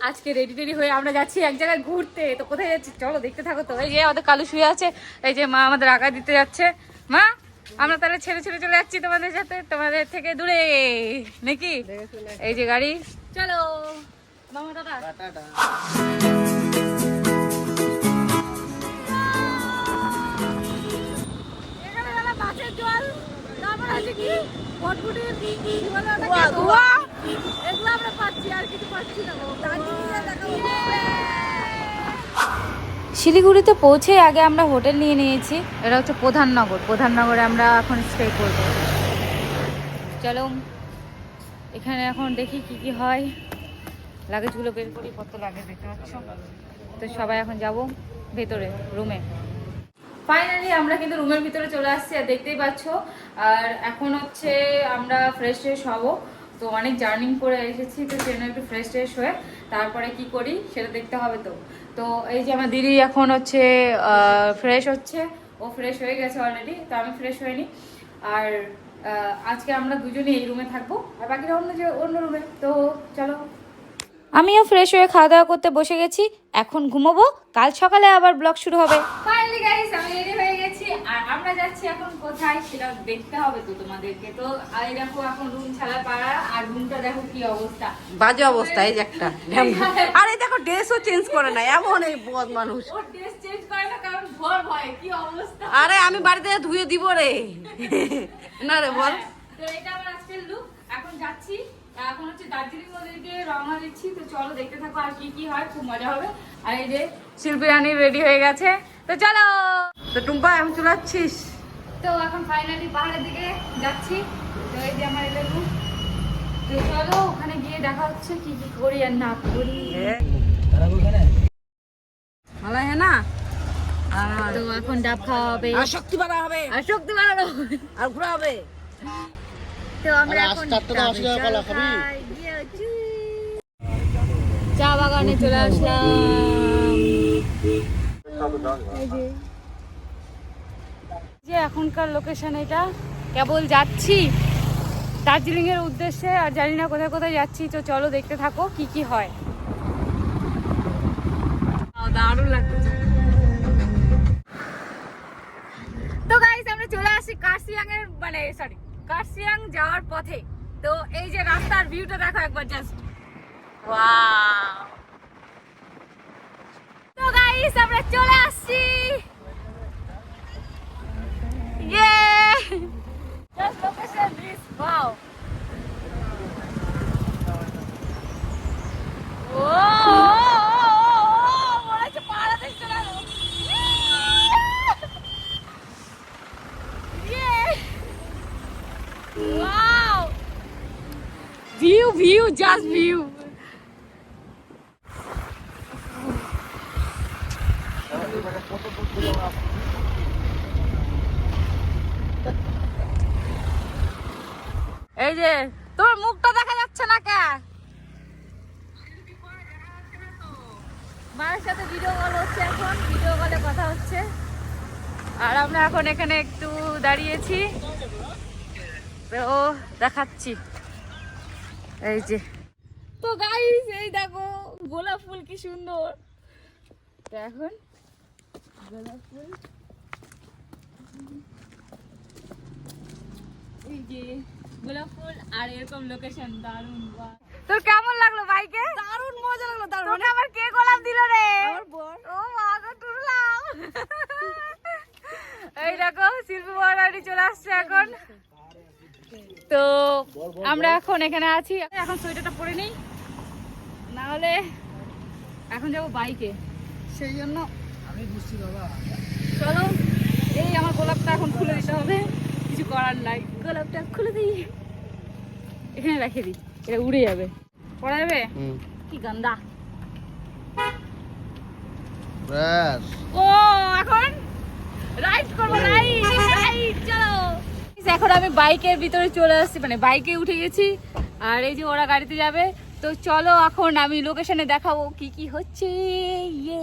আজকে ready teddy হয়ে আমরা যাচ্ছি এক জায়গায় ঘুরতে। তো কোথায় যাচ্ছি চলো দেখতে থাকো। তো এই যে আমাদের কালু শুয়ে আছে, এই যে মা আমাদের আঁকা দিতে যাচ্ছে। মা আমরা তাহলে ছেড়ে ছেড়ে চলে যাচ্ছি তোমাদের সাথে, তোমাদের থেকে দূরে নাকি। এই যে গাড়ি, চলো মামা দাদা। এখানে দাদা মাছের জল, তারপর আছে কি ফটফটির কি বলে ওটা, ধোয়া, এগুলো আমরা পাচ্ছি, আর কিছু পাচ্ছি না। শিলিগুড়িতে পৌঁছে আগে আমরা হোটেল নিয়ে নিয়েছি, এটা হচ্ছে প্রধাননগর। প্রধাননগরে আমরা এখন স্টে করব। চলো এখানে এখন দেখি কি কি হয়, লাগেজগুলো বের করি, কত লাগেজ দেখতে পাচ্ছ। তো সবাই এখন যাব ভেতরে রুমে। ফাইনালি আমরা কিন্তু রুমের ভিতরে চলে আসছি, আর দেখতেই পাচ্ছ। আর এখন হচ্ছে আমরা ফ্রেশ ট্রেশ হবো। তো অনেক জার্নিং করে এসেছি, তো ট্রেনে একটু ফ্রেশ ট্রেশ হয়ে তারপরে কি করি সেটা দেখতে হবে। তো তো এই যে আমার দিদি এখন হচ্ছে ফ্রেশ হচ্ছে, ও ফ্রেশ হয়ে গেছে অলরেডি, তো আমি ফ্রেশ হইনি। আর আজকে আমরা দুজনে এই রুমে থাকবো, আর বাকিরা অন্য রুমে। তো চলো, আমিও ফ্রেশ হয়ে খাওয়া দাওয়া করতে বসে গেছি। এখন ঘুমাবো, কাল সকালে আবার ব্লগ শুরু হবে। ফাইনালি গাইস আমি রেডি হয়ে গেছি, আর আমরা যাচ্ছি এখন কোথায় সেটা দেখতে হবে তো তোমাদেরকে। তো এই দেখো এখন রুম ছাড়া পাড়া, আর রুমটা দেখো কি অবস্থা, বাজে অবস্থা। এই যে একটা আরে দেখো ড্রেসও চেঞ্জ করে না, এমন এই বদ মানুষ। ও ড্রেস চেঞ্জ করে না কারণ ভয় ভয়, কি অবস্থা। আরে আমি বাড়িতে ধুয়ে দিব রে। না রে বল। তো এটা আমার আজকের লুক। এখন যাচ্ছি, এখন হচ্ছে দার্জিলিং ওদিকে রওনা দিচ্ছি। তো চলো দেখতে থাকো আর কি কি হয়, খুব মজা হবে। আর এই যে শিল্পী রানী রেডি হয়ে গেছে, তো চলো। তো টুম্পা এখন চলে যাচ্ছিস? তো এখন ফাইনালি পাহাড়ের দিকে যাচ্ছি। তো এই যে আমার এটা রুম। তো চলো ওখানে গিয়ে দেখা হচ্ছে কি কি করি আর না করি। ভালো হ্যাঁ না? তো এখন ডাব খাওয়া হবে, আর শক্তি বাড়া হবে, আর শক্তি বাড়ানো হবে, আর ঘোরা হবে। তো আমরা এখন চা বাগানে চলে আসলাম। যে এখনকার লোকেশন এটা, কেবল যাচ্ছি দার্জিলিং এর উদ্দেশ্যে, আর জানি না কোথায় কোথায় যাচ্ছি। তো চলো দেখতে থাকো কি কি হয়। দারুণ লাগছে। তো গাইস আমরা চলে আসি কার্শিয়াং এর কার্শিয়াং যাওয়ার পথে। তো এই যে রাস্তার ভিউটা দেখো একবার জাস্ট, ওয়াও। তো গাইস আমরা চলে আসছি, ইয়ে জাস্ট লোকেশন দিস, ওয়াও। ও মনে হচ্ছে পাহাড়ে দেখতে লাগো। Wow! View, just view. এই যে তোর মুখটা দেখা যাচ্ছে না কে? মায়ের সাথে ভিডিও কল হচ্ছে, এখন ভিডিও কলে কথা হচ্ছে। আর আমরা এখন এখানে একটু দাঁড়িয়েছি, তো দেখাচ্ছি এই যে। তো গাইস এই দেখো গোলাপ ফুল কি সুন্দর। তো এখন গোলাপ ফুল, এই যে গোলাপ ফুল, আর এরকম লোকেশন দারুণ। তোর কেমন লাগলো বাইকে? দারুণ মজা লাগলো, দারুণ। তোকে আবার কে গোলাপ দিল রে? আমার বোন। ও মা গো টুরলাম। এই দেখো শিল্পী বড়ারি চলে আসছে এখন। তো আমরা এখন এখানে আছি, এখন সোয়েটারটা পরে নেই, না হলে এখন যাবো বাইকে, সেই জন্য আমি বুঝছি বাবা। চলো এই আমার গোলাপটা এখন খুলে দিতে হবে, কিছু করার নাই। গোলাপটা খুলে দিই, এখানে রেখে দিই, এটা উড়ে যাবে। পড়া যাবে? কি গন্ধা। ও এখন রাইড করবো, রাইড চলো। এখন আমি বাইকের ভিতরে চলে আসছি, বাইকে উঠে গেছি, আর এই যে ওরা গাড়িতে যাবে। তো চলো এখন আমি লোকেশনে দেখাবো কি কি হচ্ছে। ইয়ে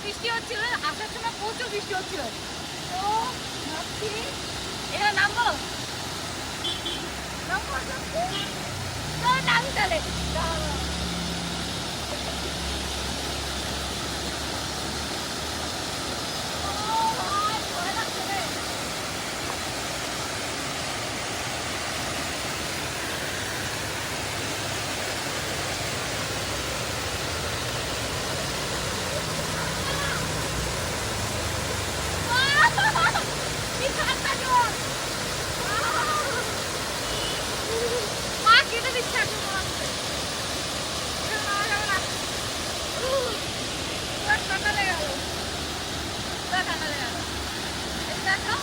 বৃষ্টি হচ্ছিল, আসার সময় প্রচুর বৃষ্টি হচ্ছিল। তো ভাবছি এখানে নামবো, নামি তাহলে। মা কেটে দিচ্ছে এখন মনে হচ্ছে। ঠান্ডা লেগে গেল, ঠান্ডা লেগে গেল। দেখো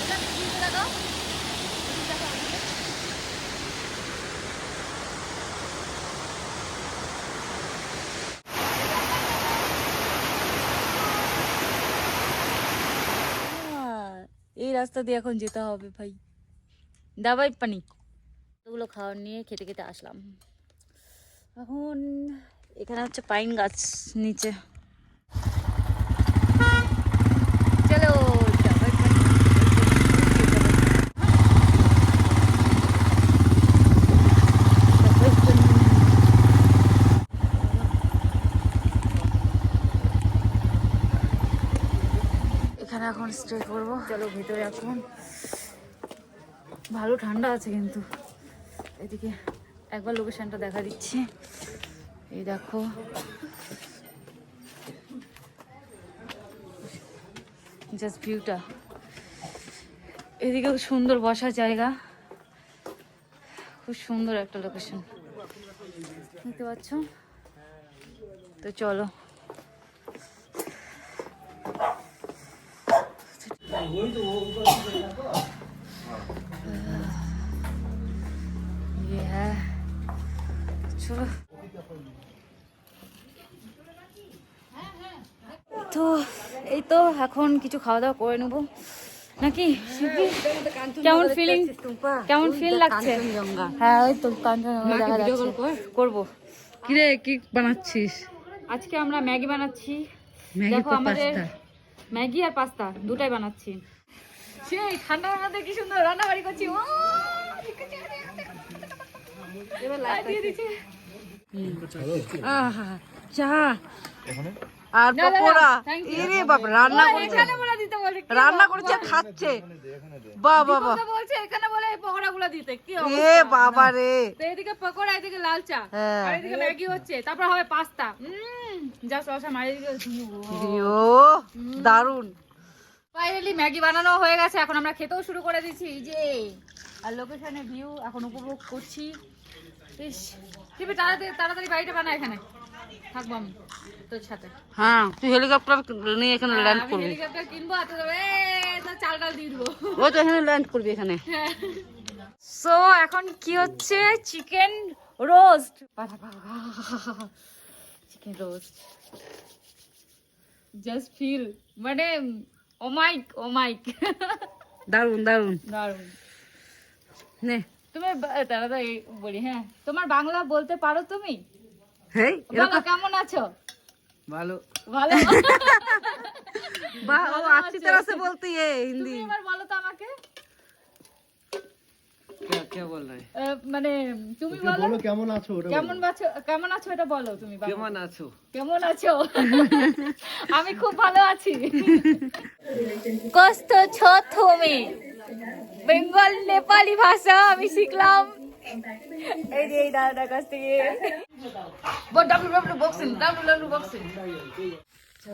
এটা দেখো, এই রাস্তা দিয়ে এখন যেতে হবে ভাই। দাবাই পানি ওগুলো খাওয়ার নিয়ে খেতে খেতে আসলাম। এখন এখানে হচ্ছে পাইন গাছ নিচে। চলো দাবাই পানি। এখানে এখন স্টে করবো। চলো ভিতরে। এখন ভালো ঠান্ডা আছে কিন্তু। এদিকে একবার লোকেশনটা দেখা দিচ্ছি, এই দেখো। জাস্ট ভিউটা, এদিকে সুন্দর বসার জায়গা, খুব সুন্দর একটা লোকেশন দেখতে পাচ্ছ। তো চলো চলো। তো এই তো এখন কিছু খাওয়া দাওয়া করে নেবো নাকি। কেমন ফিলিং, কেমন ফিল লাগছে? হ্যাঁ ওই তো কাঞ্চনজঙ্ঘা দেখা যাচ্ছে। করবো। কিরে কি বানাচ্ছিস? আজকে আমরা ম্যাগি বানাচ্ছি। দেখো আমাদের ম্যাগি আর পাস্তা দুটাই বানাচ্ছি। সেই ঠান্ডার মধ্যে কি সুন্দর রান্না বাড়ি করছি। চা আর পকোড়া। ইরে বাপ, রান্না করছে, রান্না করছে খাচ্ছে। বাহ বাহ বাহ, বলছে এখানে বলে পকোড়াগুলো দিতে। কি এ বাবা রে, তো এদিকে পকোড়া, এদিকে লাল চা, আর এদিকে ম্যাগি হচ্ছে, তারপর হবে পাস্তা। যা শসা মারি দিকে। ও দারুন। ফাইনালি ম্যাগি বানানো হয়ে গেছে, এখন আমরা খেতেও শুরু করে দিচ্ছি। যে আর লোকেশনের ভিউ এখন উপভোগ করছি। ইস টিপে তাড়াতাড়ি তাড়াতাড়ি বাড়িটা বানা, এখানে থাকবো আমি তোর সাথে। হ্যাঁ তুই হেলিকপ্টার নিয়ে এখানে ল্যান্ড করবি। হেলিকপ্টার কিনবো আর তো চাল ডাল দিয়ে দিবো। ওই তো এখানে ল্যান্ড করবি এখানে। সো এখন কি হচ্ছে, chicken roast. Chicken roast just feel, মানে ও মাইক ও মাইক। দারুন দারুন দারুন। নে তুমি তাড়াতাড়ি বলি, হ্যাঁ তোমার বাংলা বলতে পারো তুমি? হেই বলো কেমন আছো? ভালো ভালো। বাহ, ও अच्छी तरह से बोलती है हिंदी। তুমি এবার বলো তো আমাকে। क्या बोल रहे हैं? মানে তুমি বলো কেমন আছো? কেমন আছো এটা বলো তুমি। কেমন আছো? কেমন আছো? আমি খুব ভালো আছি। কষ্ট ছো তুমি? বেঙ্গল নেপালি ভাষা আমি শিখলাম এই যে এই দাদার কাছ থেকে। Boxing boxing.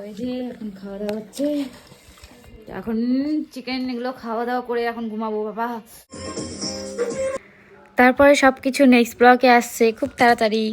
এই যে এখন খাওয়া দাওয়া হচ্ছে, এখন চিকেন এগুলো খাওয়া দাওয়া করে এখন ঘুমাবো বাবা। তারপরে সবকিছু নেক্সট ব্লগে আসছে খুব তাড়াতাড়ি।